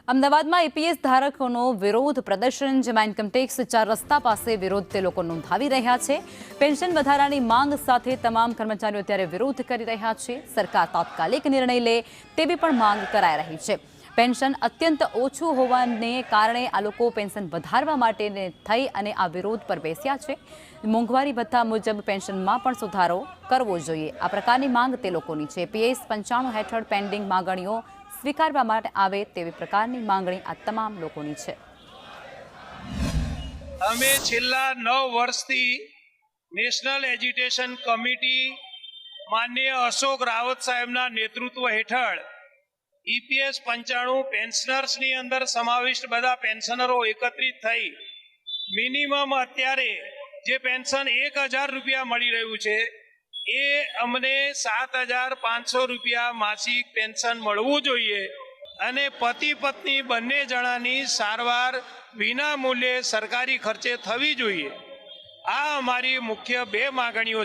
અમદાવાદમાં એપીએસ ધારકોનો વિરોધ પ્રદર્શન, જેમાં ઇન્કમટેક્સ 4 રસ્તા પાસે વિરોધ તે લોકો નોંધાવી રહ્યા છે। પેન્શન વધારાની માંગ સાથે તમામ કર્મચારીઓ અત્યારે વિરોધ કરી રહ્યા છે। સરકાર તાત્કાલિક નિર્ણય લે તેવી પણ માંગ કરાઈ રહી છે। પેન્શન અત્યંત ઓછું હોવાને કારણે આ લોકો પેન્શન વધારવા માટે થઈ અને આ વિરોધ પર બેસ્યા છે। મોંઘવારી ભથ્થા મુજબ પેન્શનમાં પણ સુધારો કરવો જોઈએ, આ પ્રકારની માંગ તે લોકોની છે। એપીએસ 95 હેઠળ પેન્ડિંગ માંગણીઓ સ્વીકારવા માટે આવે તેવી પ્રકારની માંગણી આ તમામ લોકોની છે। અમે છેલ્લા 9 વર્ષથી નેશનલ એજ્યુકેશન કમિટી માનનીય અશોક રાવત સાહેબના નેતૃત્વ હેઠળ ઈપીએસ 95 પેન્શનર્સની અંદર સમાવિષ્ટ બધા પેન્શનરો એકત્રિત થઈ મિનિમમ અત્યારે જે પેન્શન 1000 રૂપિયા મળી રહ્યું છે એ અમને 7500 રૂપિયા માસિક પેન્શન મળવું જોઈએ અને પતિ પત્ની બંને જણાની સારવાર વિના મૂલ્યે સરકારી ખર્ચે થવી જોઈએ। આ અમારી મુખ્ય 2 માંગણીઓ